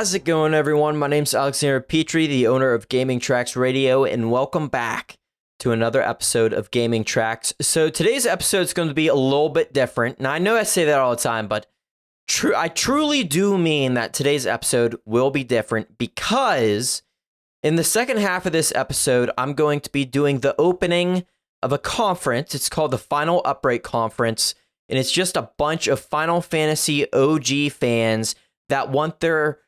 How's it going, everyone? My name's Alexander Petrie, the owner of Gaming Tracks Radio, and welcome back to another episode of Gaming Tracks. So today's episode is going to be a little bit different. Now, I know I say that all the time, but I truly do mean that today's episode will be different because in the second half of this episode, I'm going to be doing the opening of a conference. It's called the Final Upgrade Conference, and it's just a bunch of Final Fantasy OG fans that want their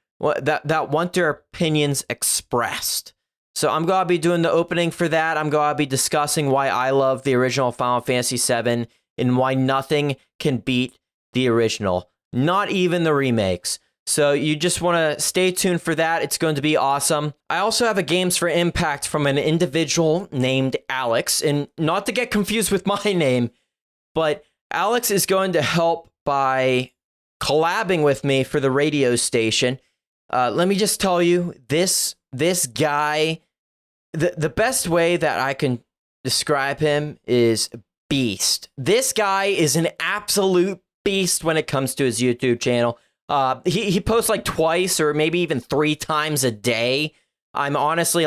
opinions expressed. So I'm going to be doing the opening for that. I'm going to be discussing why I love the original Final Fantasy VII and why nothing can beat the original, not even the remakes. So you just want to stay tuned for that. It's going to be awesome. I also have a Games for Impact from an individual named Alex, and not to get confused with my name, but Alex is going to help by collabing with me for the radio station. Let me just tell you, this guy, the best way that I can describe him is beast. This guy is an absolute beast when it comes to his YouTube channel. He posts like twice or maybe even 3 times a day. I'm honestly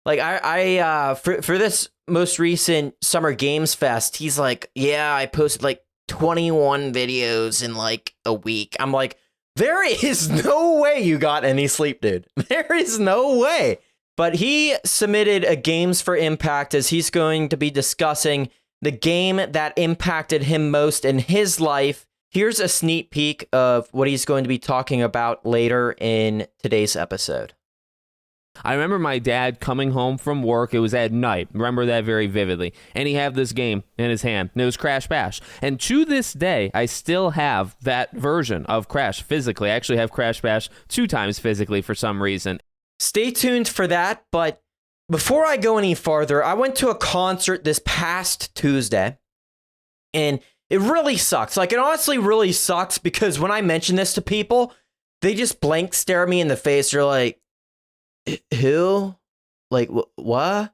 for this most recent Summer Games Fest, he's like, yeah, I posted like 21 videos in like a week. I'm like, there is no way you got any sleep, dude. There is no way. But he submitted a Games for Impact as he's going to be discussing the game that impacted him most in his life. Here's a sneak peek of what he's going to be talking about later in today's episode. I remember my dad coming home from work. It was at night. Remember that very vividly. And he had this game in his hand. And it was Crash Bash. And to this day, I still have that version of Crash physically. I actually have Crash Bash 2 times physically for some reason. Stay tuned for that. But before I go any farther, I went to a concert this past Tuesday. And it really sucks. Like, it honestly really sucks because when I mention this to people, they just blank stare at me in the face. They're like, who? Like, what?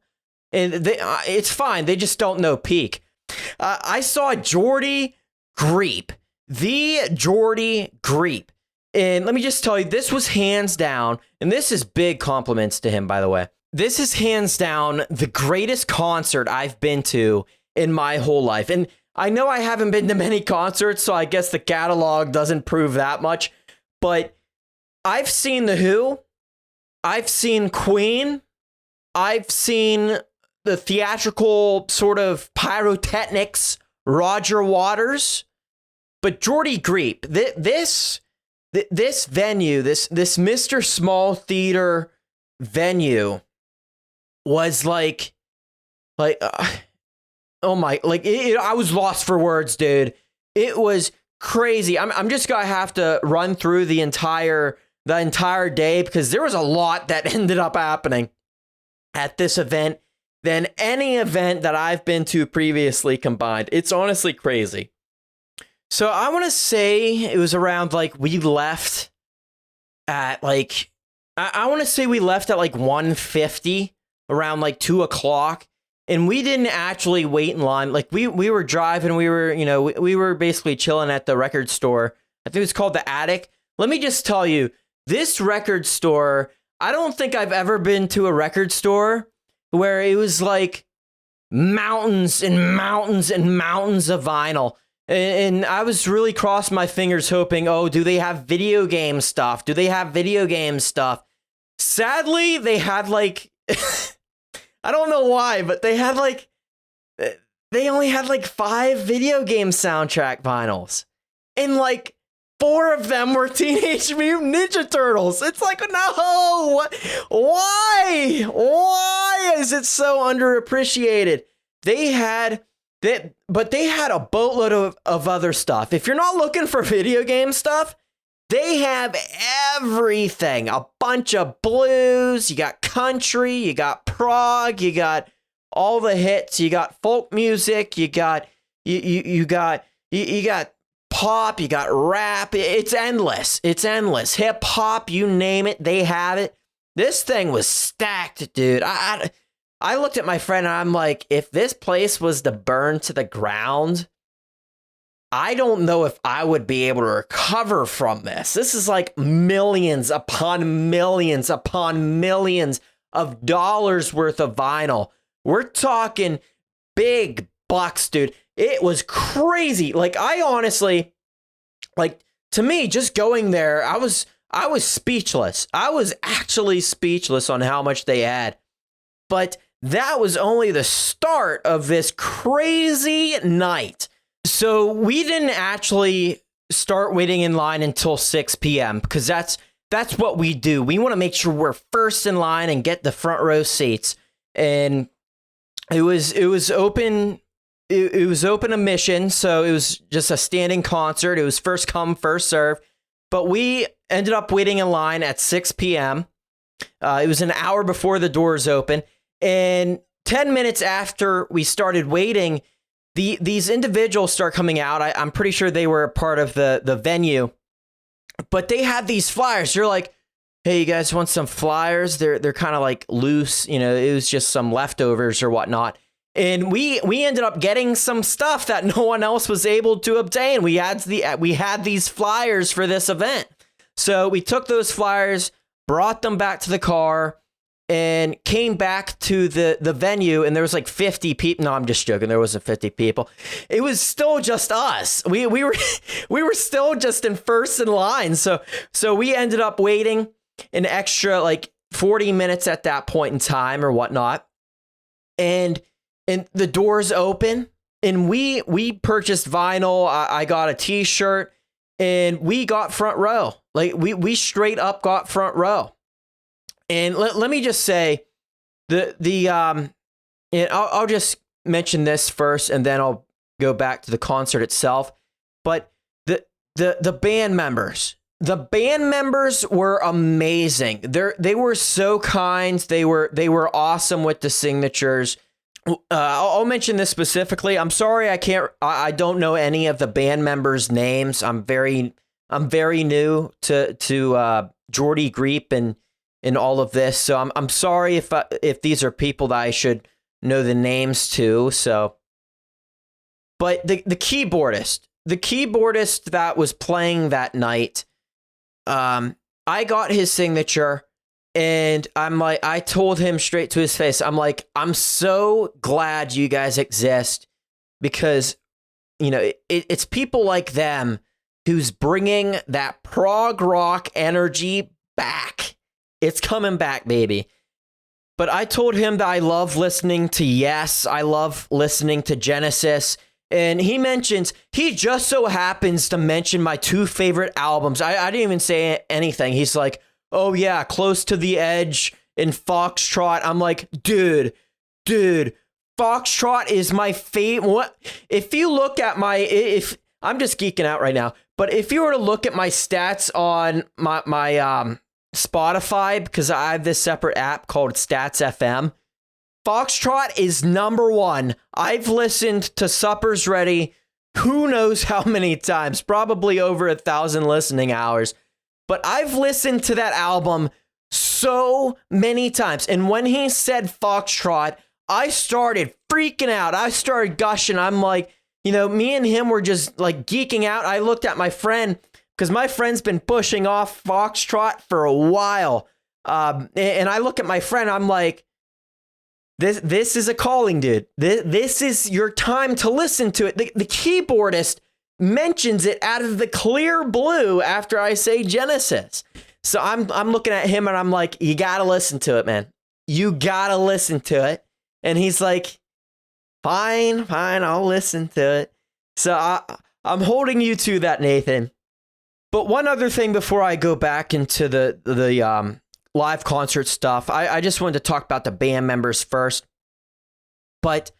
And it's fine. They just don't know peak. I saw Geordie Greep. The Geordie Greep. And let me just tell you, this was hands down, and this is big compliments to him, by the way. This is hands down the greatest concert I've been to in my whole life. And I know I haven't been to many concerts, so I guess the catalog doesn't prove that much. But I've seen The Who. I've seen Queen. I've seen the theatrical sort of pyrotechnics, Roger Waters. But Geordie Greep, this venue, this Mr. Small Theater venue was like, oh my, like I was lost for words, dude. It was crazy. I'm just gonna have to run through the entire day because there was a lot that ended up happening at this event than any event that I've been to previously combined. It's honestly crazy. So I want to say it was around like we left at like, I want to say we left at like 1:50, around like 2 o'clock. And we didn't actually wait in line. Like we were driving, we were basically chilling at the record store. I think it was called The Attic. Let me just tell you, this record store, I don't think I've ever been to a record store where it was like mountains and mountains and mountains of vinyl. And I was really crossing my fingers hoping, oh, do they have video game stuff? Do they have video game stuff? Sadly, they had like, I don't know why, but they only had like 5 video game soundtrack vinyls. And like, 4 of them were Teenage Mutant Ninja Turtles. It's like, no, why? Why is it so underappreciated? They had a boatload of other stuff. If you're not looking for video game stuff, they have everything. A bunch of blues, you got country, you got prog, you got all the hits, you got folk music, you got pop, you got rap. It's endless. It's endless. Hip hop, you name it, they have it. This thing was stacked, dude. I looked at my friend and I'm like, if this place was to burn to the ground, I don't know if I would be able to recover from this. This is like millions upon millions upon millions of dollars worth of vinyl. We're talking big bucks, dude. It was crazy. Like, I honestly, like, to me, just going there, I was speechless. I was actually speechless on how much they had. But that was only the start of this crazy night. So we didn't actually start waiting in line until 6 p.m. because that's what we do. We want to make sure we're first in line and get the front row seats. And it was open. It was open admission, so it was just a standing concert. It was first come, first serve. But we ended up waiting in line at 6 p.m. It was an hour before the doors open. And 10 minutes after we started waiting, these individuals start coming out. I'm pretty sure they were a part of the venue. But they had these flyers. They're like, hey, you guys want some flyers? They're kind of like loose. You know, it was just some leftovers or whatnot. And we ended up getting some stuff that no one else was able to obtain. We had these flyers for this event. So we took those flyers, brought them back to the car, and came back to the venue, and there was like 50 people. No, I'm just joking. There wasn't 50 people. It was still just us. We were still just in first in line. So we ended up waiting an extra like 40 minutes at that point in time or whatnot. And the doors open, and we purchased vinyl. I got a t-shirt, and we got front row. Like we straight up got front row. And let me just say, and I'll just mention this first, and then I'll go back to the concert itself. But the band members were amazing. They were so kind. They were awesome with the signatures. I'll mention this specifically. I'm sorry I don't know any of the band members' names. I'm very new to Geordie Greep and all of this. So I'm sorry if these are people that I should know the names to. So, but the keyboardist that was playing that night, I got his signature. And I'm like, I told him straight to his face, I'm like, I'm so glad you guys exist, because, you know, it's people like them who's bringing that prog rock energy back. It's coming back, baby. But I told him that I love listening to Yes. I love listening to Genesis. And he just so happens to mention my two favorite albums. I didn't even say anything. He's like, oh yeah, Close to the Edge and Foxtrot. I'm like, dude, Foxtrot is my favorite. What if you look at if I'm just geeking out right now, but if you were to look at my stats on my Spotify, because I have this separate app called Stats FM, Foxtrot is number one. I've listened to Supper's Ready who knows how many times, probably over 1,000 listening hours. But I've listened to that album so many times. And when he said Foxtrot, I started freaking out. I started gushing. I'm like, you know, me and him were just like geeking out. I looked at my friend, because my friend's been pushing off Foxtrot for a while. And I look at my friend, I'm like, this is a calling, dude. This is your time to listen to it. The keyboardist mentions it out of the clear blue after I say Genesis. So I'm looking at him and I'm like, you gotta listen to it, man. You gotta listen to it. And he's like, fine, I'll listen to it. So I'm holding you to that, Nathan. But one other thing before I go back into the live concert stuff, I just wanted to talk about the band members first. But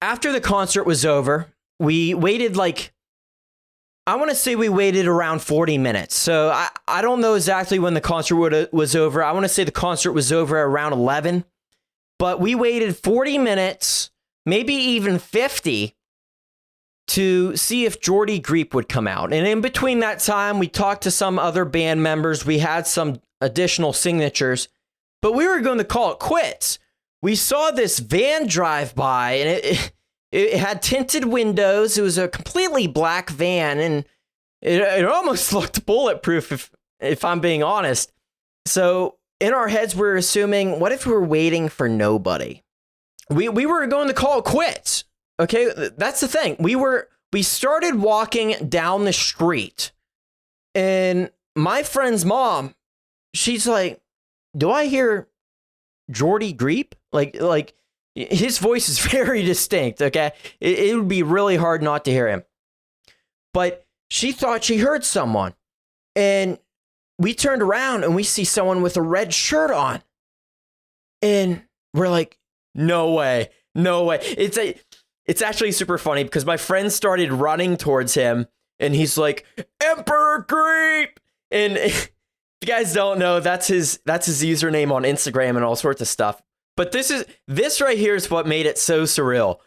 after the concert was over, we waited I want to say we waited around 40 minutes. So I don't know exactly when the concert was over. I want to say the concert was over around 11. But we waited 40 minutes, maybe even 50, to see if Geordie Greep would come out. And in between that time, we talked to some other band members. We had some additional signatures. But we were going to call it quits. We saw this van drive by, and It had tinted windows. It was a completely black van, and it almost looked bulletproof, if I'm being honest. So in our heads, we're assuming, what if we're waiting for nobody? We were going to call it quits. Okay, that's the thing. We started walking down the street, and my friend's mom, she's like, "Do I hear Geordie Greep?" Like his voice is very distinct. Okay, it would be really hard not to hear him. But she thought she heard someone, and we turned around and we see someone with a red shirt on, and we're like, "No way, no way!" It's actually super funny because my friend started running towards him, and he's like, "Emperor Greep!" And if you guys don't know, that's his username on Instagram and all sorts of stuff. But this right here is what made it so surreal.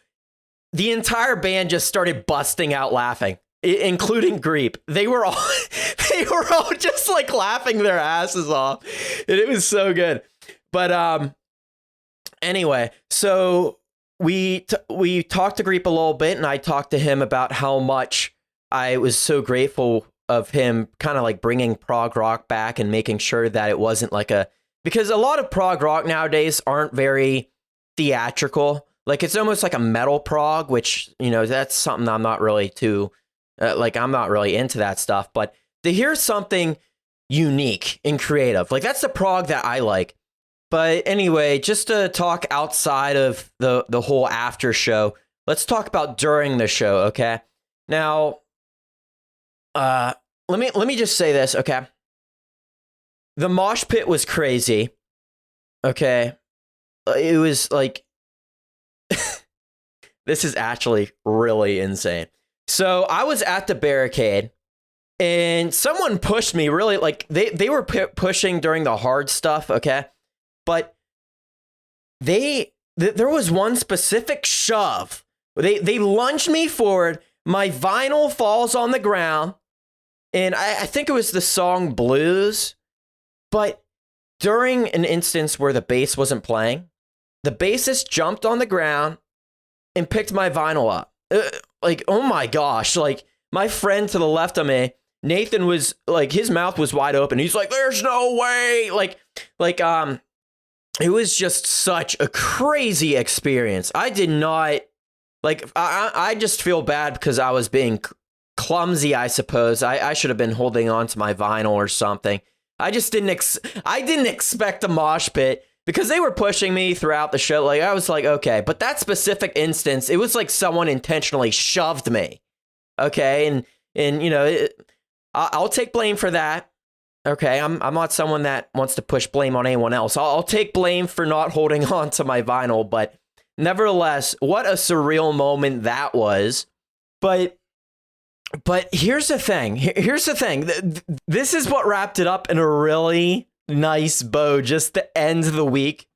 The entire band just started busting out laughing, including Greep. They were all just like laughing their asses off, and it was so good. But anyway, so we talked to Greep a little bit, and I talked to him about how much I was so grateful of him kind of like bringing prog rock back and making sure that it wasn't like because a lot of prog rock nowadays aren't very theatrical. Like it's almost like a metal prog, which, that's something I'm not really I'm not really into that stuff. But to hear something unique and creative, like that's the prog that I like. But anyway, just to talk outside of the whole after show, let's talk about during the show, okay? Now, let me just say this, okay? The mosh pit was crazy, okay? It was like, this is actually really insane. So I was at the barricade, and someone pushed me really, like, they were pushing during the hard stuff, okay? But there was one specific shove. They lunged me forward. My vinyl falls on the ground, and I think it was the song Blues. But during an instance where the bass wasn't playing, the bassist jumped on the ground and picked my vinyl up. Like, oh my gosh! Like my friend to the left of me, Nathan, was like, his mouth was wide open. He's like, "There's no way!" It was just such a crazy experience. I did not, I just feel bad because I was being clumsy, I suppose. I should have been holding on to my vinyl or something. I just didn't expect a mosh pit because they were pushing me throughout the show. Like, I was like, okay. But that specific instance, it was like someone intentionally shoved me. Okay. And I'll take blame for that. Okay, I'm not someone that wants to push blame on anyone else. I'll take blame for not holding on to my vinyl, but nevertheless, what a surreal moment that was. But here's the thing. This is what wrapped it up in a really nice bow just to end the week.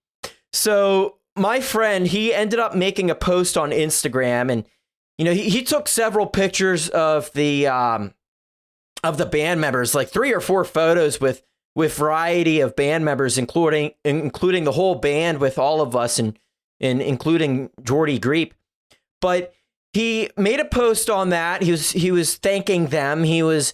So my friend, he ended up making a post on Instagram, and he took several pictures of the band members, like 3 or 4 photos with variety of band members, including the whole band with all of us and including Geordie Greep. But he made a post on that. He was thanking them. He was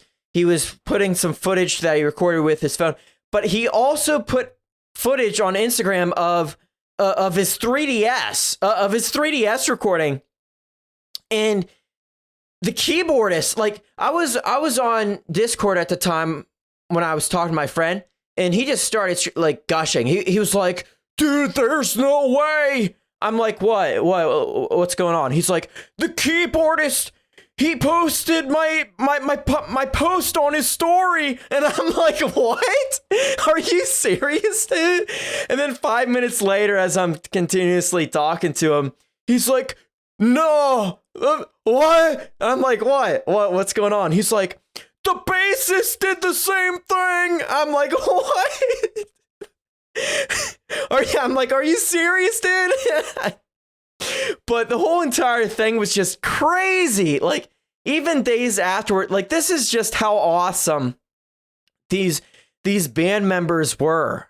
putting some footage that he recorded with his phone. But he also put footage on Instagram of his 3DS recording. And the keyboardist, like, I was on Discord at the time when I was talking to my friend, and he just started like gushing. He was like, "Dude, there's no way." I'm like, what's going on? He's like, "The keyboardist, he posted my post on his story." And I'm like, "What? Are you serious, dude?" And then 5 minutes later, as I'm continuously talking to him, he's like, "No, what?" I'm like, what's going on? He's like, "The bassist did the same thing." I'm like, "What?" I'm like, "Are you serious, dude?" But the whole entire thing was just crazy. Like, even days afterward, like, this is just how awesome these band members were.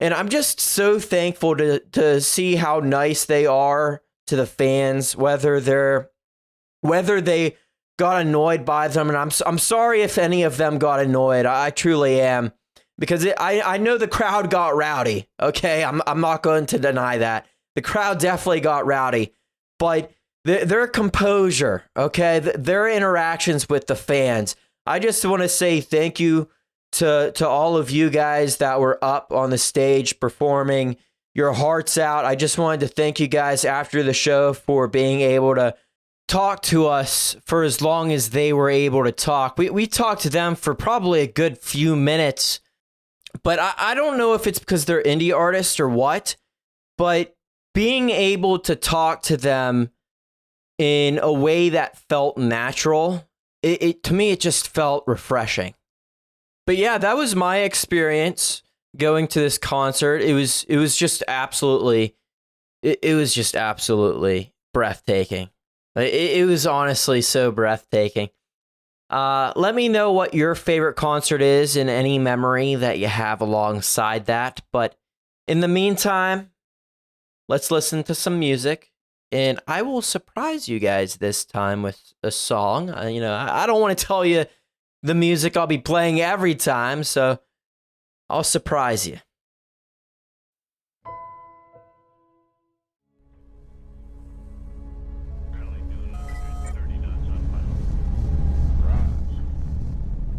And I'm just so thankful to see how nice they are, to the fans, whether they got annoyed by them, and I'm sorry if any of them got annoyed. I truly am, because I know the crowd got rowdy. Okay, I'm not going to deny that the crowd definitely got rowdy, but their composure, okay, their interactions with the fans. I just want to say thank you to all of you guys that were up on the stage performing your hearts out. I just wanted to thank you guys after the show for being able to talk to us for as long as they were able to talk. We talked to them for probably a good few minutes, but I don't know if it's because they're indie artists or what, but being able to talk to them in a way that felt natural, it to me, it just felt refreshing. But yeah, that was my experience going to this concert. It was just absolutely, it was just absolutely breathtaking. It was honestly so breathtaking. Let me know what your favorite concert is and any memory that you have alongside that. But in the meantime, let's listen to some music. And I will surprise you guys this time with a song. I don't want to tell you the music I'll be playing every time, so I'll surprise you.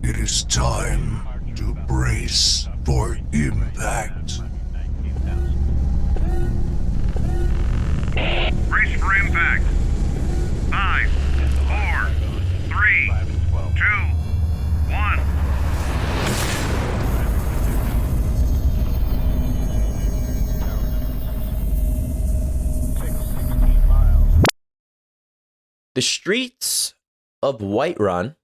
It is time to brace for impact. Brace for impact. 5, 4, 3, 2, 1. The Streets of Whiterun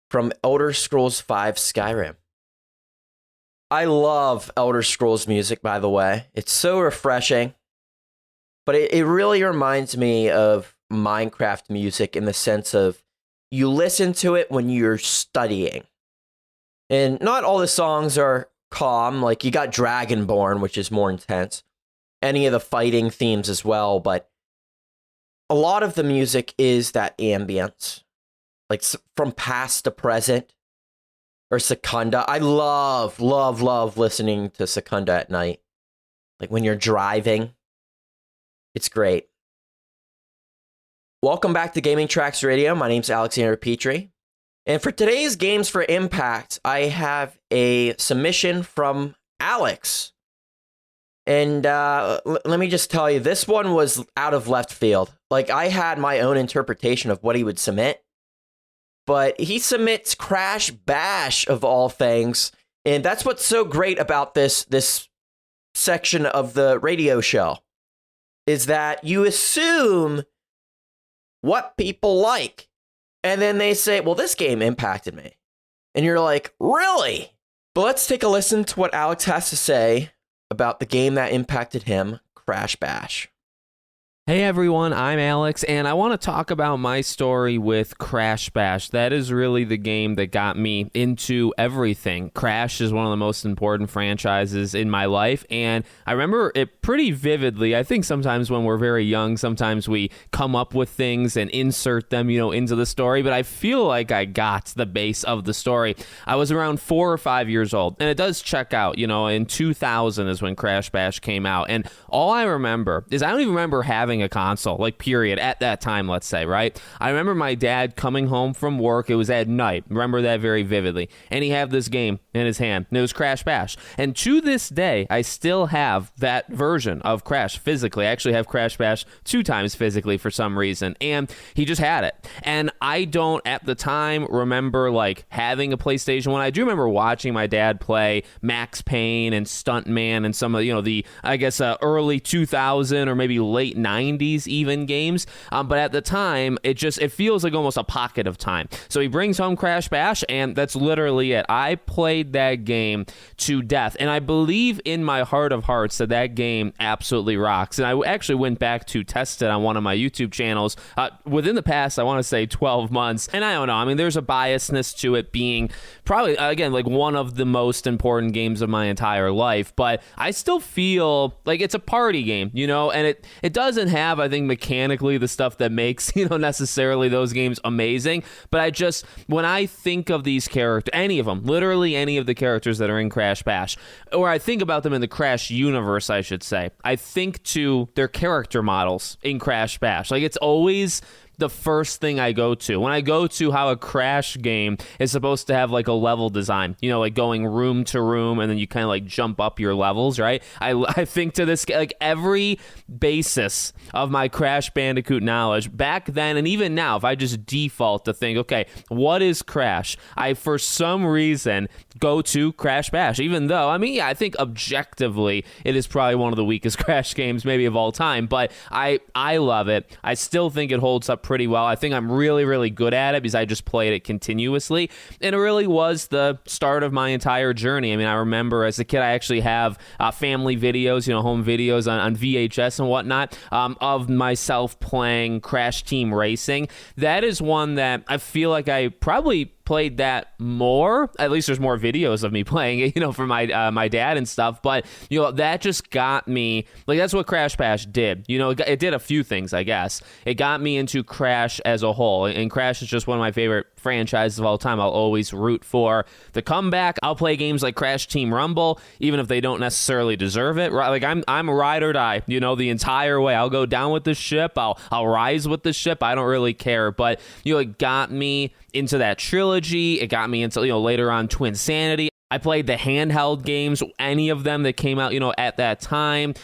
from Elder Scrolls V Skyrim. I love Elder Scrolls music, by the way. It's so refreshing, but it really reminds me of Minecraft music in the sense of you listen to it when you're studying. And not all the songs are calm, like you got Dragonborn, which is more intense. Any of the fighting themes as well, but a lot of the music is that ambience, like from past to present. Or Secunda. I love listening to Secunda at night. Like when you're driving. It's great. Welcome back to Gaming Tracks Radio. My name's Alexander Petrie. And for today's Games for Impact, I have a submission from Alex. And let me just tell you, this one was out of left field. Like, I had my own interpretation of what he would submit. But he submits Crash Bash of all things. And that's what's so great about this section of the radio show, is that you assume what people like. And then they say, well, this game impacted me. And you're like, really? But let's take a listen to what Alex has to say about the game that impacted him, Crash Bash. Hey everyone, I'm Alex, and I want to talk about my story with Crash Bash. That is really the game that got me into everything. Crash is one of the most important franchises in my life, and I remember it pretty vividly. I think sometimes when we're very young, sometimes we come up with things and insert them, into the story, but I feel like I got the base of the story. I was around 4 or 5 years old, and it does check out, in 2000 is when Crash Bash came out, and all I remember is I don't even remember having a console, like period, at that time, let's say, right? I remember my dad coming home from work. It was at night. Remember that very vividly. And he had this game in his hand, and it was Crash Bash. And to this day, I still have that version of Crash physically. I actually have Crash Bash 2 times physically for some reason, and he just had it. And I don't, at the time, remember, like, having a PlayStation 1. I do remember watching my dad play Max Payne and Stuntman and some of, the, I guess, early 2000 or maybe late 90s 90s even games. But at the time, it feels like almost a pocket of time. So he brings home Crash Bash, and that's literally it. I played that game to death, and I believe in my heart of hearts that game absolutely rocks. And I actually went back to test it on one of my YouTube channels within the past, I want to say 12 months. And I don't know, I mean, there's a biasness to it being probably, again, like one of the most important games of my entire life, but I still feel like it's a party game, you know, and it doesn't have, I think, mechanically the stuff that makes, you know, necessarily those games amazing. But when I think of these characters, any of them, literally any of the characters that are in Crash Bash, or I think about them in the Crash universe, I should say, I think to their character models in Crash Bash. Like, it's always the first thing I go to when I go to how a Crash game is supposed to have like a level design, you know, like going room to room, and then you kind of like jump up your levels, right? I think to this, like, every basis of my Crash Bandicoot knowledge back then and even now, if I just default to think, okay, what is Crash? I, for some reason, go to Crash Bash, even though, I mean, yeah, I think objectively it is probably one of the weakest Crash games maybe of all time, but I love it. I still think it holds up pretty well. I think I'm really, really good at it because I just played it continuously, and it really was the start of my entire journey. I mean, I remember as a kid, I actually have family videos, you know, home videos on VHS and whatnot, of myself playing Crash Team Racing. That is one that I feel like I probably played that more. At least there's more videos of me playing it, you know, for my dad and stuff. But, you know, that just got me, like, that's what Crash Bash did. You know, it did a few things, I guess. It got me into Crash as a whole, and Crash is just one of my favorite franchises of all time. I'll always root for the comeback. I'll play games like Crash Team Rumble, even if they don't necessarily deserve it. Like, I'm ride or die, you know, the entire way. I'll go down with the ship. I'll rise with the ship. I don't really care. But, you know, it got me into that trilogy. It got me into, you know, later on Twinsanity. I played the handheld games, any of them that came out, you know, at that time.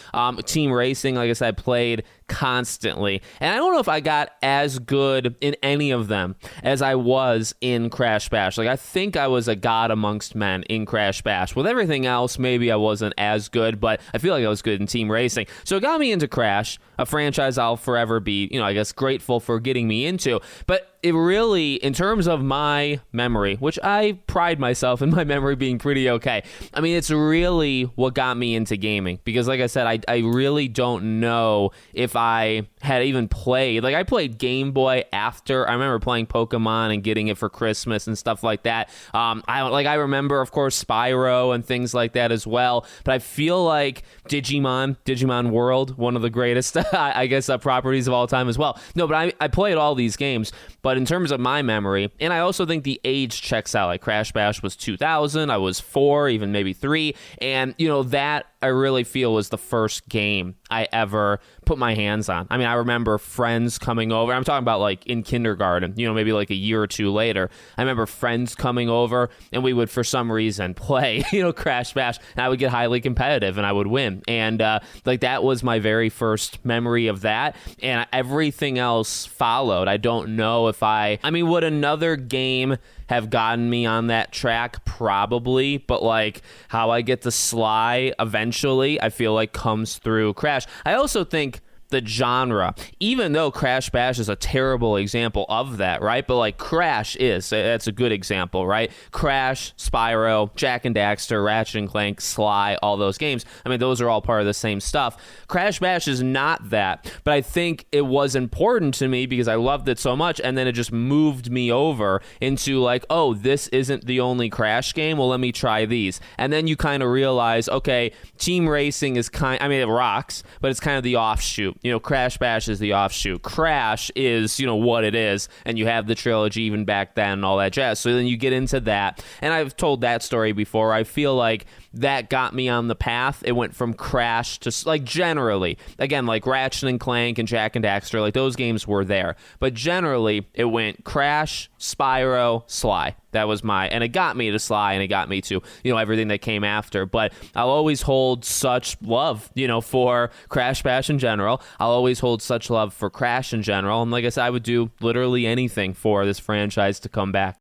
Team Racing, like I said, I played constantly. And I don't know if I got as good in any of them as I was in Crash Bash. Like, I think I was a god amongst men in Crash Bash. With everything else, maybe I wasn't as good, but I feel like I was good in Team Racing. So it got me into Crash, a franchise I'll forever be, you know, I guess grateful for getting me into. But it really, in terms of my memory, which I pride myself in my memory being pretty okay, I mean, it's really what got me into gaming. Because like I said, I really don't know if I had even played, like, I played Game Boy after. I remember playing Pokemon and getting it for Christmas and stuff like that. I remember, of course, Spyro and things like that as well. But I feel like Digimon World, one of the greatest, I guess, properties of all time as well. No, but I played all these games. But in terms of my memory, and I also think the age checks out. Like, Crash Bash was 2000. I was 4, even maybe 3. And, you know, that I really feel was the first game I ever put my hands on. I mean, I remember friends coming over. I'm talking about like in kindergarten, you know, maybe like a year or two later. I remember friends coming over and we would, for some reason, play, you know, Crash Bash, and I would get highly competitive and I would win. And like, that was my very first memory of that. And everything else followed. I don't know if I mean, would another game have gotten me on that track? Probably, but like how I get to Sly eventually, I feel like comes through Crash. I also think the genre, even though Crash Bash is a terrible example of that, right? But like Crash that's a good example, right? Crash, Spyro, Jak and Daxter, Ratchet and Clank, Sly, all those games. I mean, those are all part of the same stuff. Crash Bash is not that, but I think it was important to me because I loved it so much, and then it just moved me over into like, oh, this isn't the only Crash game. Well, let me try these. And then you kind of realize, okay, Team Racing is it rocks, but it's kind of the offshoot. You know, Crash Bash is the offshoot. Crash is, you know, what it is, and you have the trilogy even back then and all that jazz. So then you get into that, and I've told that story before. I feel like that got me on the path. It went from Crash to, like, generally, again, like Ratchet and Clank and Jak and Daxter, like those games were there. But generally, it went Crash, Spyro, Sly. That was and it got me to Sly, and it got me to, you know, everything that came after. But I'll always hold such love, you know, for Crash Bash in general. I'll always hold such love for Crash in general. And like I said, I would do literally anything for this franchise to come back.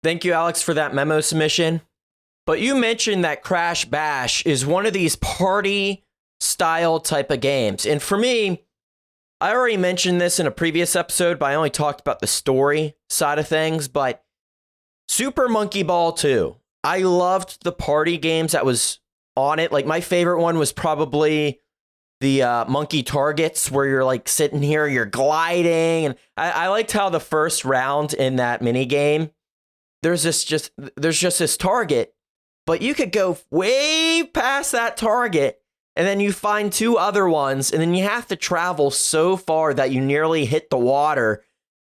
Thank you, Alex, for that memo submission. But you mentioned that Crash Bash is one of these party style type of games. And for me, I already mentioned this in a previous episode, but I only talked about the story side of things. But Super Monkey Ball 2, I loved the party games that was on it. Like, my favorite one was probably the monkey targets, where you're like sitting here, you're gliding. And I liked how the first round in that mini game, there's just this target, but you could go way past that target, and then you find two other ones, and then you have to travel so far that you nearly hit the water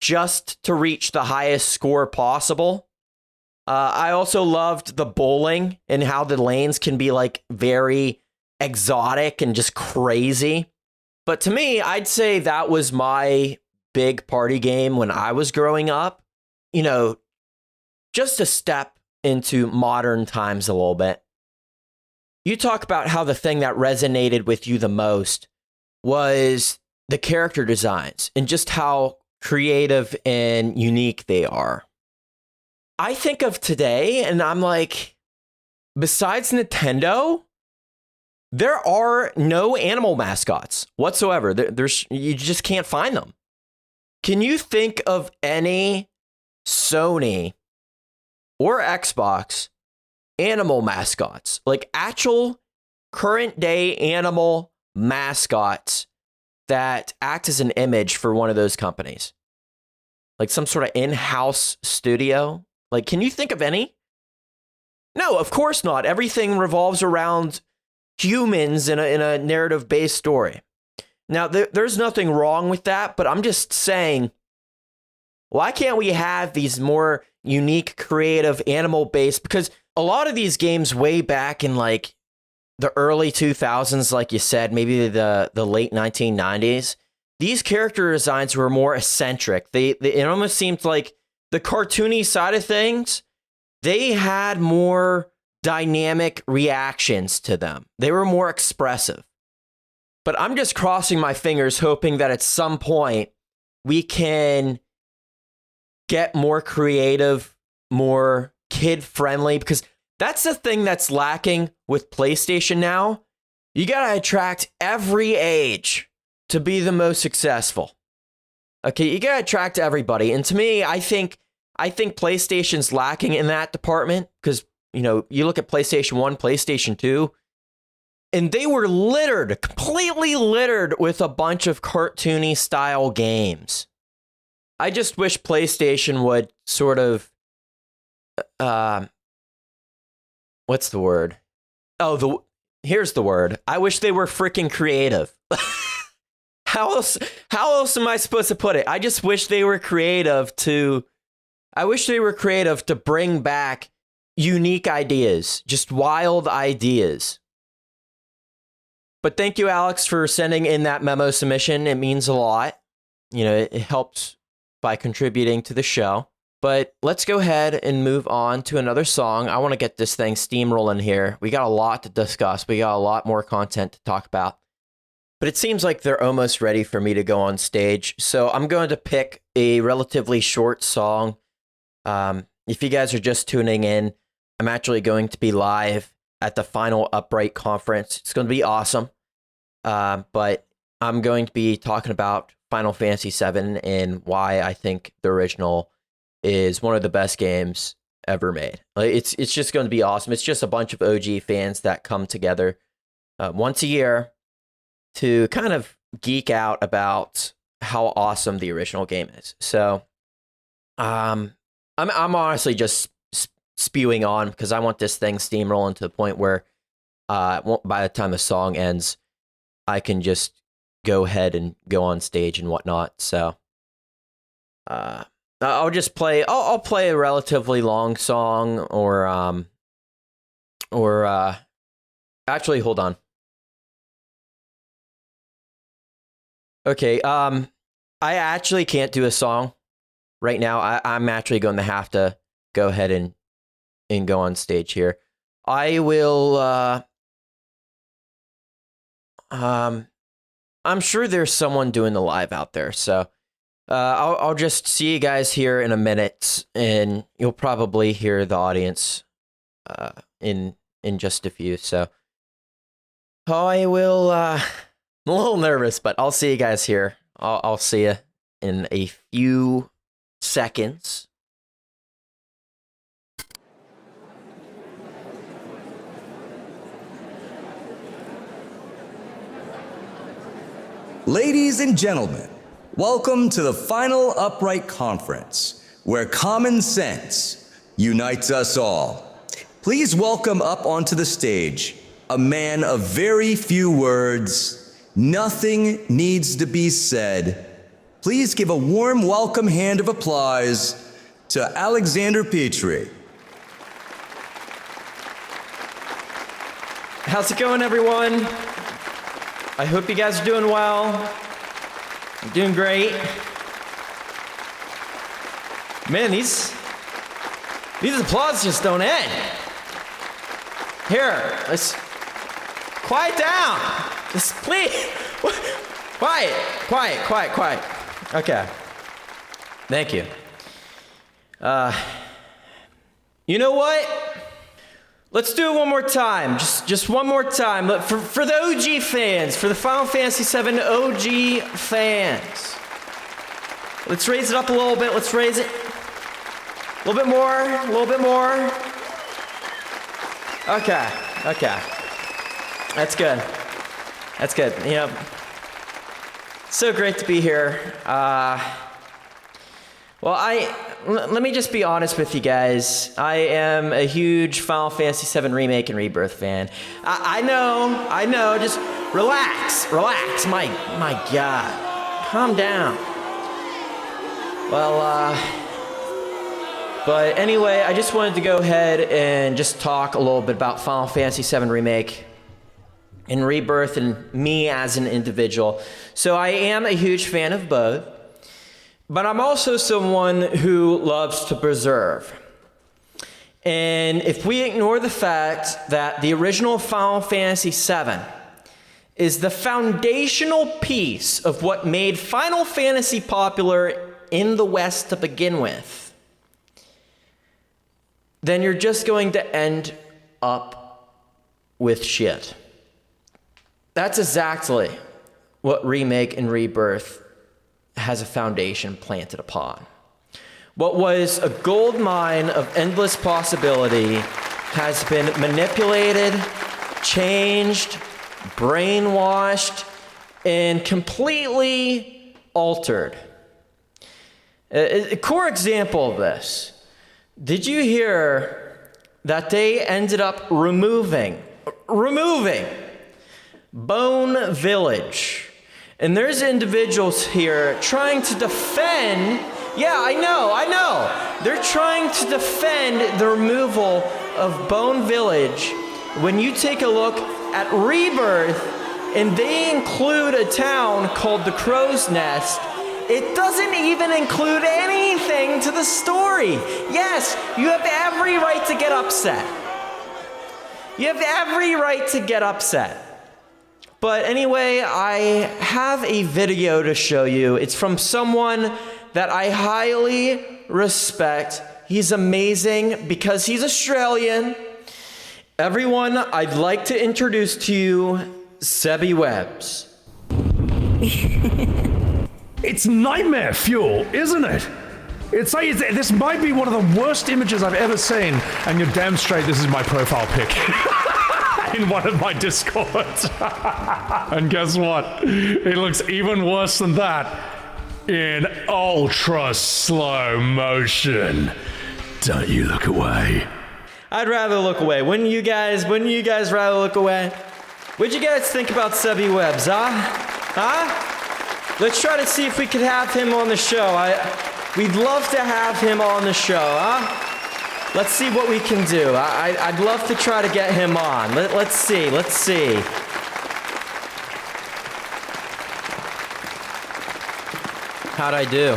just to reach the highest score possible. I also loved the bowling and how the lanes can be like very exotic and just crazy. But to me, I'd say that was my big party game when I was growing up. You know, just a step into modern times a little bit. You talk about how the thing that resonated with you the most was the character designs and just how creative and unique they are. I think of today and I'm like, besides Nintendo, there are no animal mascots whatsoever. You just can't find them. Can you think of any Sony or Xbox animal mascots, like actual current day animal mascots that act as an image for one of those companies? Like some sort of in-house studio? Like, can you think of any? No, of course not. Everything revolves around humans in a narrative-based story. Now, there's nothing wrong with that, but I'm just saying, why can't we have these more unique, creative, animal-based? Because a lot of these games way back in like the early 2000s, like you said, maybe the late 1990s, these character designs were more eccentric. It almost seemed like the cartoony side of things, they had more dynamic reactions to them. They were more expressive. But I'm just crossing my fingers, hoping that at some point we can get more creative, more kid-friendly, because that's the thing that's lacking with PlayStation now. You gotta attract every age to be the most successful. Okay, you gotta attract everybody. And to me, I think PlayStation's lacking in that department, because, you know, you look at PlayStation 1, PlayStation 2, and they were completely littered with a bunch of cartoony style games. I just wish PlayStation would sort of, what's the word? Oh, here's the word. I wish they were freaking creative. How else am I supposed to put it? I just wish they were creative to bring back unique ideas, just wild ideas. But thank you, Alex, for sending in that memo submission. It means a lot. You know, it helps by contributing to the show. But let's go ahead and move on to another song. I want to get this thing steamrolling here. We got a lot to discuss. We got a lot more content to talk about. But it seems like they're almost ready for me to go on stage. So I'm going to pick a relatively short song. If you guys are just tuning in, I'm actually going to be live at the Final Upright Conference. It's going to be awesome. But I'm going to be talking about Final Fantasy VII and why I think the original is one of the best games ever made. Like, it's just going to be awesome. It's just a bunch of OG fans that come together once a year to kind of geek out about how awesome the original game is. So, I'm honestly just spewing on because I want this thing steamrolling to the point where, by the time the song ends, I can just go ahead and go on stage and whatnot. So, I'll just play. I'll play a relatively long song, or actually, hold on. Okay, I actually can't do a song right now. I'm actually going to have to go ahead and go on stage here. I will, I'm sure there's someone doing the live out there, so I'll just see you guys here in a minute, and you'll probably hear the audience in just a few, so I will, I'm a little nervous, but I'll see you guys here. I'll see you in a few seconds. Ladies and gentlemen, welcome to the Final Upright Conference, where common sense unites us all. Please welcome up onto the stage a man of very few words. Nothing needs to be said. Please give a warm welcome hand of applause to Alexander Petrie. How's it going, everyone? I hope you guys are doing well. I'm doing great. Man, these applause just don't end. Here, let's quiet down. Just please. Quiet. Okay. Thank you. You know what? Let's do it one more time. Just one more time. For the OG fans, for the Final Fantasy VII OG fans. Let's raise it up a little bit. Let's raise it. A little bit more. Okay. That's good. You know, so great to be here. Let me just be honest with you guys. I am a huge Final Fantasy VII Remake and Rebirth fan. I know, just relax. My God, calm down. But anyway, I just wanted to go ahead and just talk a little bit about Final Fantasy VII Remake and Rebirth and me as an individual. So I am a huge fan of both. But I'm also someone who loves to preserve. And if we ignore the fact that the original Final Fantasy VII is the foundational piece of what made Final Fantasy popular in the West to begin with, then you're just going to end up with shit. That's exactly what Remake and Rebirth has a foundation planted upon. What was a gold mine of endless possibility has been manipulated, changed, brainwashed, and completely altered. A core example of this. Did you hear that they ended up removing Bone Village? And there's individuals here trying to defend, yeah, I know. They're trying to defend the removal of Bone Village. When you take a look at Rebirth, and they include a town called the Crow's Nest, it doesn't even include anything to the story. Yes, you have every right to get upset. But anyway, I have a video to show you. It's from someone that I highly respect. He's amazing because he's Australian. Everyone, I'd like to introduce to you SebbyWebz. It's nightmare fuel, isn't it? This might be one of the worst images I've ever seen, and you're damn straight this is my profile pic. In one of my Discords. And guess what? It looks even worse than that in ultra slow motion. Don't you look away. I'd rather look away. Wouldn't you guys rather look away? What'd you guys think about SebbyWebz, huh? Let's try to see if we could have him on the show. We'd love to have him on the show, huh? Let's see what we can do. I'd love to try to get him on. Let's see. How'd I do?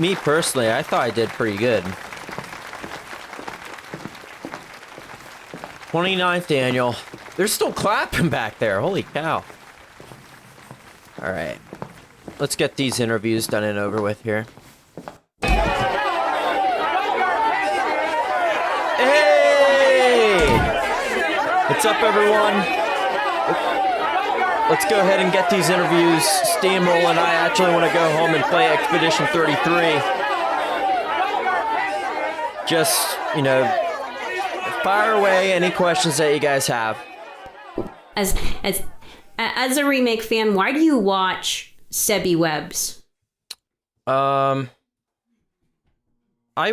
Me personally, I thought I did pretty good. 29th annual. They're still clapping back there. Holy cow. All right. Let's get these interviews done and over with here. Hey! What's up, everyone? let's go ahead and get these interviews steamrolling. I actually want to go home and play Expedition 33. Just, fire away any questions that you guys have. As a remake fan, why do you watch SebbyWebz? I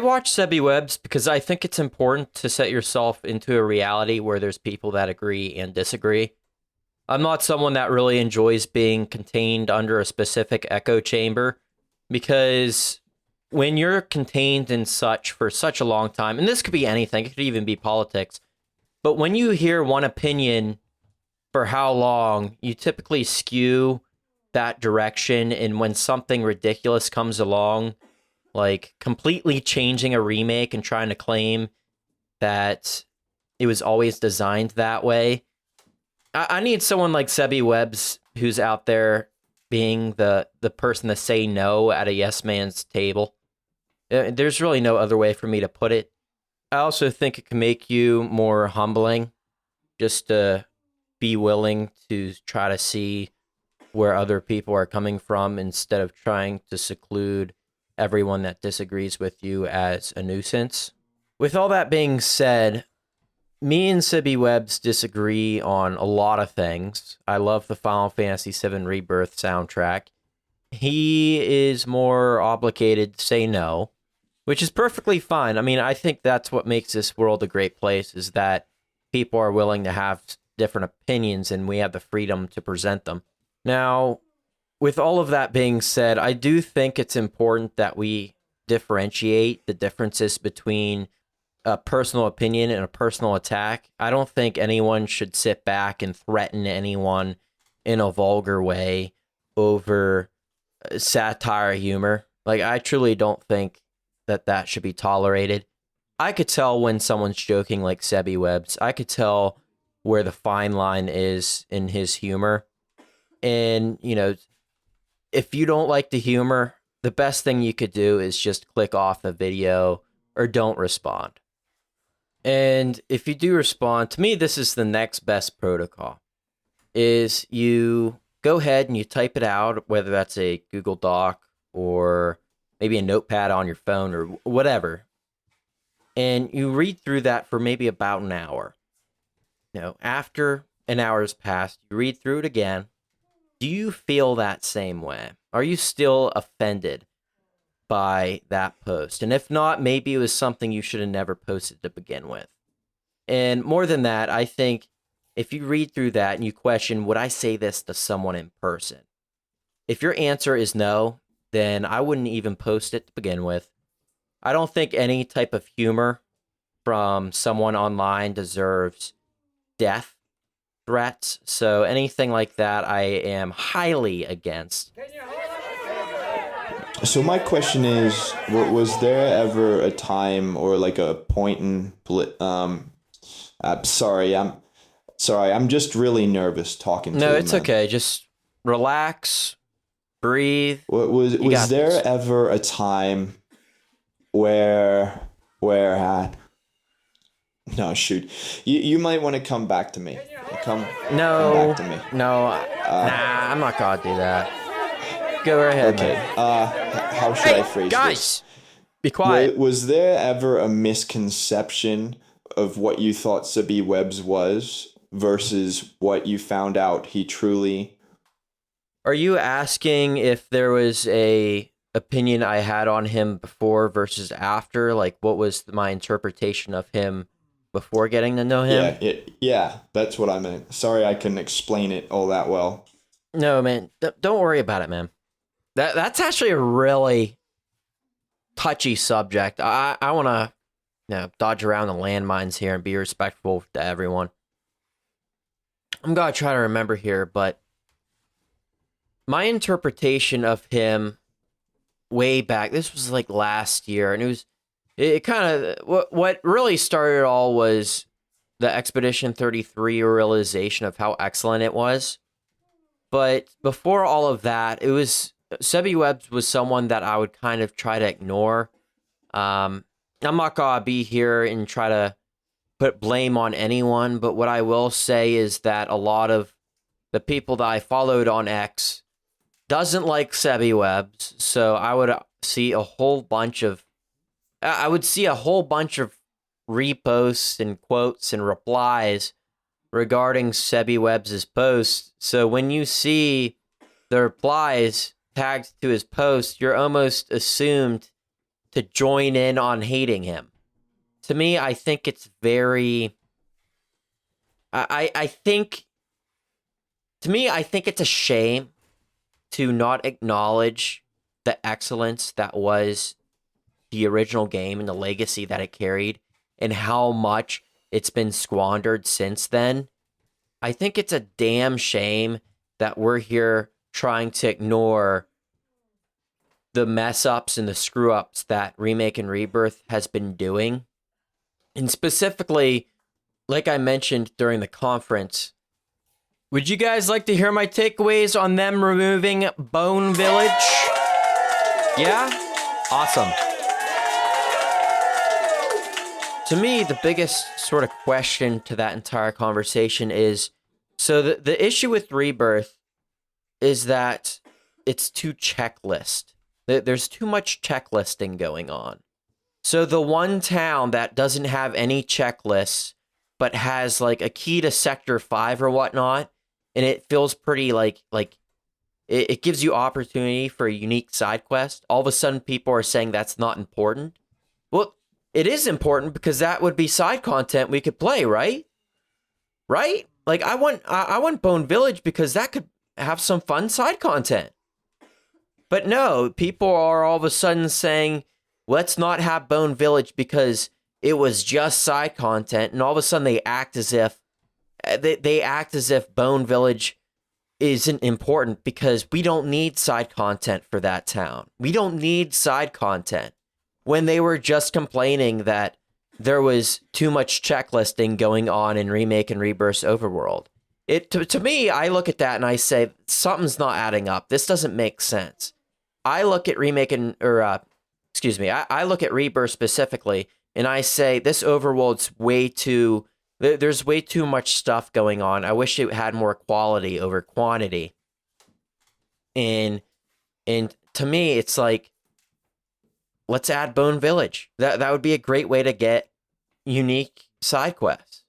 watch SebbyWebz because I think it's important to set yourself into a reality where there's people that agree and disagree. I'm not someone that really enjoys being contained under a specific echo chamber, because when you're contained in such for such a long time, and this could be anything, it could even be politics, but when you hear one opinion for how long, you typically skew that direction, and when something ridiculous comes along, like completely changing a remake and trying to claim that it was always designed that way, I need someone like SebbyWebz who's out there being the person to say no at a yes man's table. There's really no other way for me to put it. I also think it can make you more humbling, just to be willing to try to see where other people are coming from instead of trying to seclude everyone that disagrees with you as a nuisance. With all that being said, me and SebbyWebz disagree on a lot of things. I love the Final Fantasy VII Rebirth soundtrack. He is more obligated to say no, which is perfectly fine. I mean, I think that's what makes this world a great place, is that people are willing to have different opinions and we have the freedom to present them. Now, with all of that being said, I do think it's important that we differentiate the differences between a personal opinion and a personal attack. I don't think anyone should sit back and threaten anyone in a vulgar way over satire humor. Like, I truly don't think that should be tolerated. I could tell when someone's joking, like SebbyWebz. I could tell where the fine line is in his humor. And, if you don't like the humor, the best thing you could do is just click off the video or don't respond. And if you do respond, to me, this is the next best protocol, is you go ahead and you type it out, whether that's a Google Doc or maybe a notepad on your phone or whatever. And you read through that for maybe about an hour. After an hour has passed, you read through it again. Do you feel that same way? Are you still offended by that post? And if not, maybe it was something you should have never posted to begin with. And more than that, I think if you read through that and you question, would I say this to someone in person? If your answer is no, then I wouldn't even post it to begin with. I don't think any type of humor from someone online deserves death threats. So anything like that, I am highly against. So my question is, was there ever a time or like a point in I'm just really nervous talking to you. No, it's okay. Just relax, breathe. Was there ever a time where no, shoot. You might want to come back to me. Come back to me. No, I'm not gonna do that. Go ahead. Okay. How should I phrase guys, this? Be quiet. Was there ever a misconception of what you thought SebbyWebz was versus what you found out he truly? Are you asking if there was a opinion I had on him before versus after? Like, what was my interpretation of him before getting to know him? Yeah, that's what I meant. Sorry I couldn't explain it all that well. No, man. Don't worry about it, man. That's actually a really touchy subject. I want to dodge around the landmines here and be respectful to everyone. I'm going to try to remember here, but my interpretation of him way back, this was like last year, and it kind of, what really started it all was the Expedition 33 realization of how excellent it was. But before all of that, SebbyWebz was someone that I would kind of try to ignore. I'm not going to be here and try to put blame on anyone, but what I will say is that a lot of the people that I followed on X, doesn't like SebbyWebz, so I would see a whole bunch of reposts and quotes and replies regarding SebbyWebz's post. So when you see the replies tagged to his post, you're almost assumed to join in on hating him. To me, I think it's very... I think it's a shame to not acknowledge the excellence that was the original game and the legacy that it carried and how much it's been squandered since then. I think it's a damn shame that we're here trying to ignore the mess ups and the screw ups that Remake and Rebirth has been doing. And specifically, like I mentioned during the conference, would you guys like to hear my takeaways on them removing Bone Village? Yeah? Awesome. To me, the biggest sort of question to that entire conversation is, so the issue with Rebirth is that it's too checklist. There's too much checklisting going on. So the one town that doesn't have any checklists, but has like a key to Sector 5 or whatnot, and it feels pretty like it gives you opportunity for a unique side quest. All of a sudden, people are saying that's not important. Well, it is important because that would be side content we could play, right? Right? Like I want Bone Village because that could have some fun side content. But no, people are all of a sudden saying, let's not have Bone Village because it was just side content, and all of a sudden they act as if Bone Village isn't important because we don't need side content for that town. We don't need side content. When they were just complaining that there was too much checklisting going on in Remake and Rebirth's overworld. To me, I look at that and I say, something's not adding up. This doesn't make sense. I look at I look at Rebirth specifically, and I say, this overworld's there's way too much stuff going on. I wish it had more quality over quantity. And to me, it's like, let's add Bone Village. That would be a great way to get unique side quests.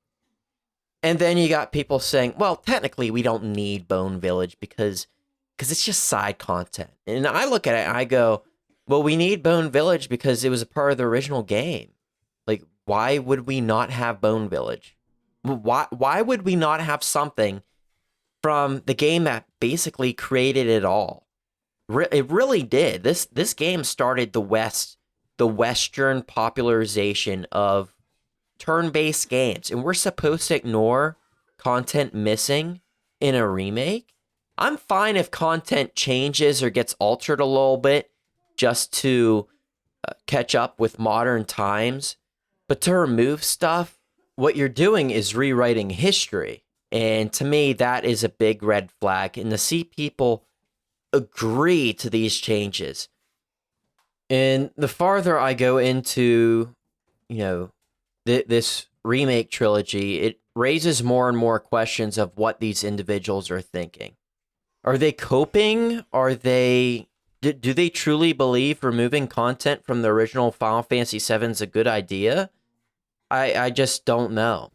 And then you got people saying, well, technically we don't need Bone Village because it's just side content. And I look at it and I go, well, we need Bone Village because it was a part of the original game. Like, why would we not have Bone Village? Why would we not have something from the game that basically created it all? It really did. This game started the Western popularization of turn-based games, and we're supposed to ignore content missing in a remake. I'm fine if content changes or gets altered a little bit just to catch up with modern times, but to remove stuff, what you're doing is rewriting history, and to me, that is a big red flag. And to see people agree to these changes, and the farther I go into, this remake trilogy, it raises more and more questions of what these individuals are thinking. Are they coping? Do they truly believe removing content from the original Final Fantasy VII is a good idea? I just don't know.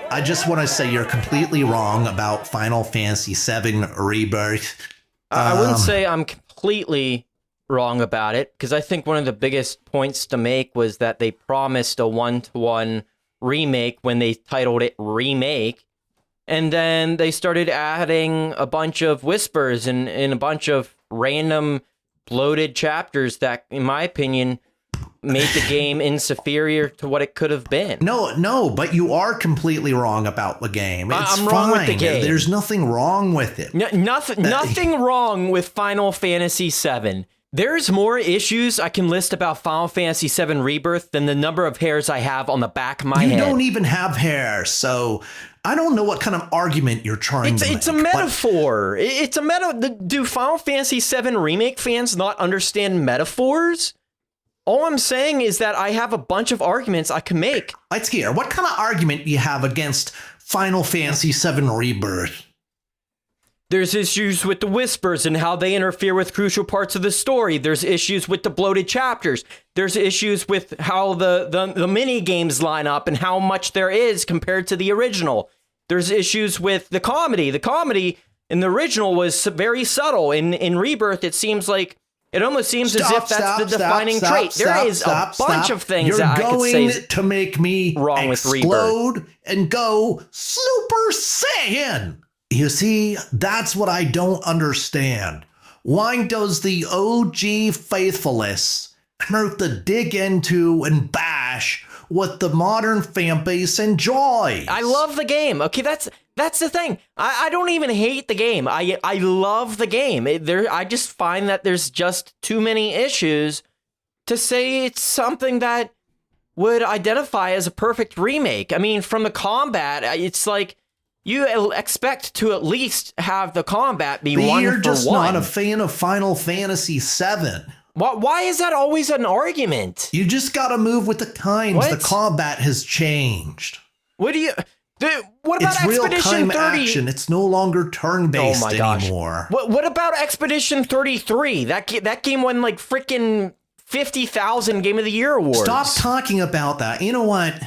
I just want to say you're completely wrong about Final Fantasy VII Rebirth. I wouldn't say I'm completely wrong about it, because I think one of the biggest points to make was that they promised a one-to-one remake when they titled it Remake, and then they started adding a bunch of whispers and a bunch of random bloated chapters that, in my opinion, made the game inferior to what it could have been. No, but you are completely wrong about the game. It's I'm wrong with the game. There's nothing wrong with it. Nothing wrong with Final Fantasy VII. There's more issues I can list about Final Fantasy VII Rebirth than the number of hairs I have on the back of my head. You don't even have hair, so I don't know what kind of argument you're trying to make. It's a metaphor. It's a metaphor. Do Final Fantasy VII Remake fans not understand metaphors? All I'm saying is that I have a bunch of arguments I can make. Let's hear. What kind of argument do you have against Final Fantasy VII Rebirth? There's issues with the whispers and how they interfere with crucial parts of the story. There's issues with the bloated chapters. There's issues with how the mini games line up and how much there is compared to the original. There's issues with the comedy. The comedy in the original was very subtle. In Rebirth, it seems like it almost seems as if that's the defining trait. There is a bunch of things that I could say You're going to make me wrong with Rebirth. Explode and go Super Saiyan. You see, that's what I don't understand. Why does the OG faithfulness have to dig into and bash what the modern fan base enjoys? I love the game. Okay, that's the thing. I don't even hate the game. I love the game. I just find that there's just too many issues to say it's something that would identify as a perfect remake. I mean, from the combat, it's like you expect to at least have the combat be one for one. You're just not a fan of Final Fantasy VII. Why is that always an argument? You just gotta move with the times. What? The combat has changed. What about It's Expedition real-time 30? action. It's no longer turn-based Oh my gosh. anymore. What about Expedition 33? That game won like freaking 50,000 Game of the Year awards. Stop talking about that. You know what?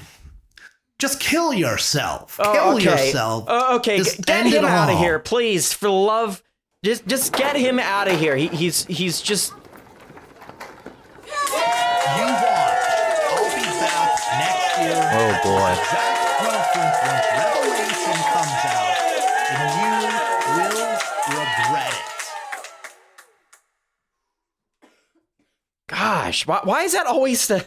Just kill yourself. Oh, Kill okay. yourself. Okay, Just get end him it out of all. here, please. For love, just get him out of here. He's just. You watch. I'll be back next year. Oh boy. Exact conference when Revelation comes out, and you will regret it. Gosh, why is that always the,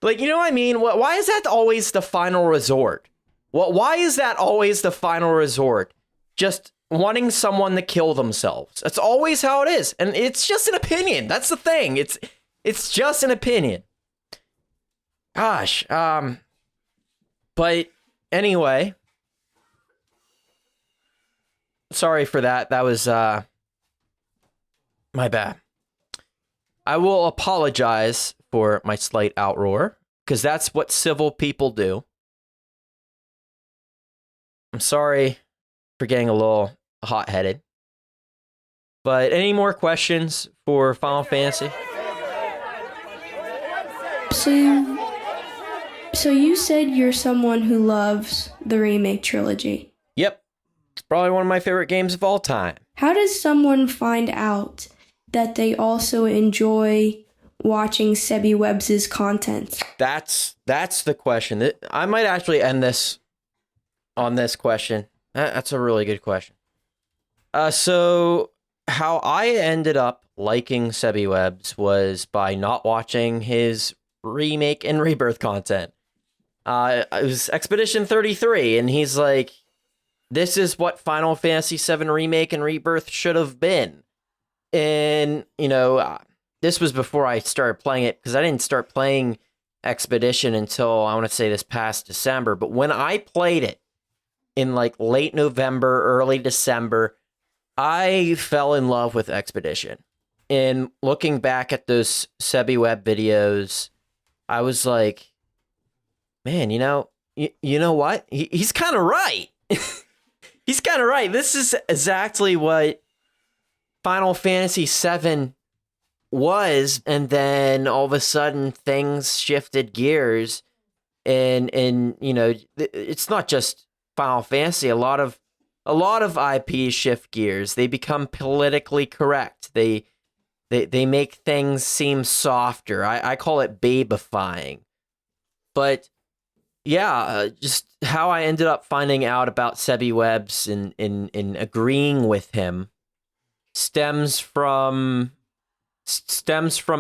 like, you know what I mean? Why is that always the final resort? Why is that always the final resort? Just wanting someone to kill themselves. That's always how it is, and it's just an opinion. That's the thing. It's just an opinion. Gosh, but anyway, sorry for that. That was my bad. I will apologize for my slight outroar, because that's what civil people do. I'm sorry for getting a little hot-headed. But any more questions for Final Fantasy? So you said you're someone who loves the remake trilogy. Yep. It's probably one of my favorite games of all time. How does someone find out that they also enjoy watching SebbyWebz' content? That's the question. I might actually end this on this question. That's a really good question. So how I ended up liking SebbyWebz was by not watching his remake and rebirth content. It was Expedition 33, and he's like, this is what Final Fantasy VII Remake and Rebirth should have been. And, you know, this was before I started playing it, because I didn't start playing Expedition until, I want to say, this past December. But when I played it in like late November, early December, I fell in love with Expedition. And looking back at those SebbyWeb videos, I was like, man, you know what? He's kind of right. He's kind of right. This is exactly what Final Fantasy VII was, and then all of a sudden things shifted gears, and you know, it's not just Final Fantasy. A lot of IPs shift gears. They become politically correct. They make things seem softer. I call it babifying. But yeah, just how I ended up finding out about SebbyWebz and agreeing with him stems from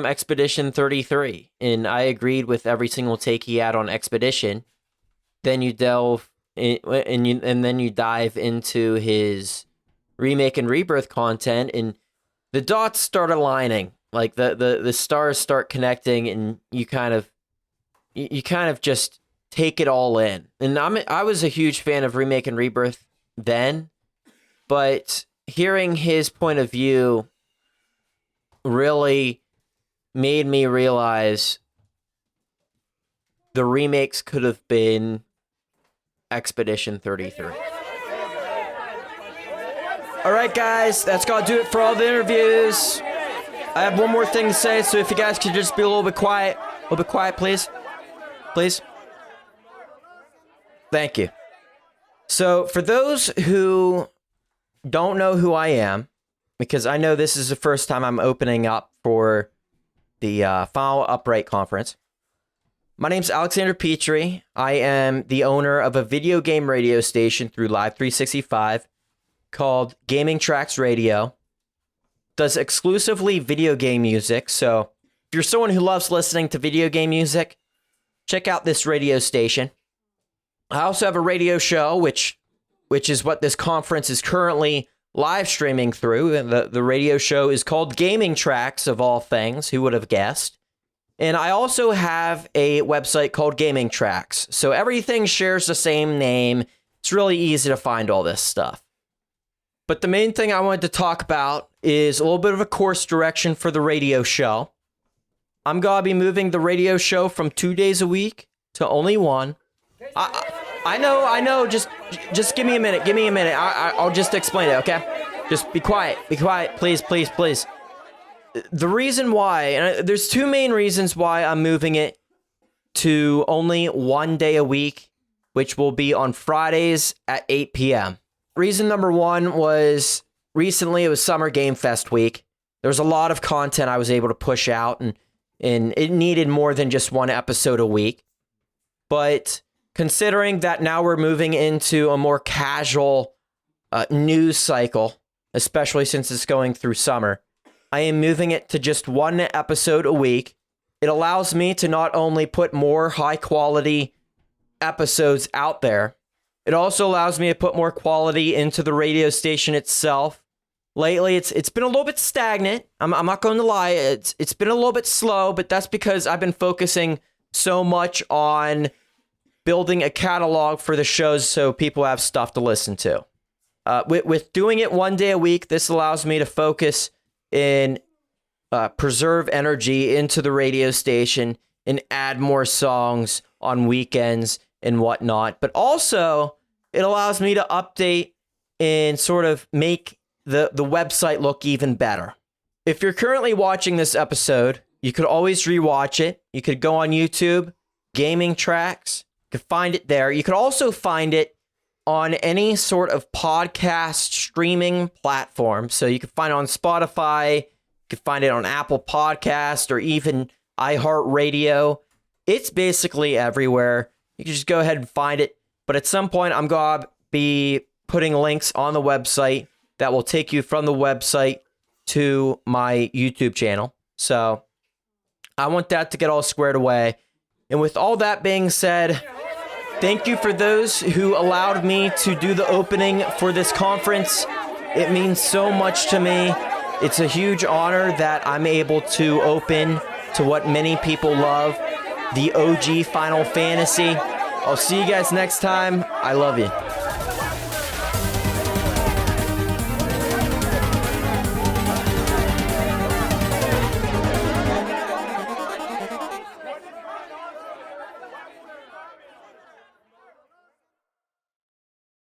Expedition 33, and I agreed with every single take he had on Expedition. Then you delve in, and then you dive into his remake and rebirth content, and the dots start aligning. Like the stars start connecting, and you kind of just take it all in. And I was a huge fan of remake and rebirth then, but hearing his point of view really made me realize the remakes could have been Expedition 33. All right, guys, that's got to do it for all the interviews. I have one more thing to say, so if you guys could just be a little bit quiet, please. Please. Thank you. So, for those who don't know who I am, because I know this is the first time I'm opening up for the Final Upright Conference. My name's Alexander Petrie. I am the owner of a video game radio station through Live 365 called Gaming Tracks Radio. Does exclusively video game music, so if you're someone who loves listening to video game music, check out this radio station. I also have a radio show, which is what this conference is currently live streaming through. The radio show is called Gaming Tracks, of all things. Who would have guessed? And I also have a website called Gaming Tracks. So everything shares the same name. It's really easy to find all this stuff. But the main thing I wanted to talk about is a little bit of a course direction for the radio show. I'm going to be moving the radio show from 2 days a week to only one. I know. Just give me a minute. I'll just explain it, okay? Just be quiet, please. The reason why, and there's two main reasons why I'm moving it to only 1 day a week, which will be on Fridays at 8 p.m. Reason number one was recently it was Summer Game Fest week. There was a lot of content I was able to push out, and it needed more than just one episode a week. But considering that now we're moving into a more casual news cycle, especially since it's going through summer, I am moving it to just one episode a week. It allows me to not only put more high quality episodes out there, it also allows me to put more quality into the radio station itself. Lately, it's been a little bit stagnant. I'm not going to lie. It's been a little bit slow, but that's because I've been focusing so much on building a catalog for the shows so people have stuff to listen to. With doing it 1 day a week, this allows me to focus and preserve energy into the radio station and add more songs on weekends and whatnot. But also, it allows me to update and sort of make the website look even better. If you're currently watching this episode, you could always rewatch it. You could go on YouTube, Gaming Tracks. You could find it there. You could also find it on any sort of podcast streaming platform. So you could find it on Spotify, you could find it on Apple Podcast, or even iHeartRadio. It's basically everywhere. You can just go ahead and find it. But at some point, I'm going to be putting links on the website that will take you from the website to my YouTube channel. So I want that to get all squared away. And with all that being said, thank you for those who allowed me to do the opening for this conference. It means so much to me. It's a huge honor that I'm able to open to what many people love, the OG Final Fantasy. I'll see you guys next time. I love you.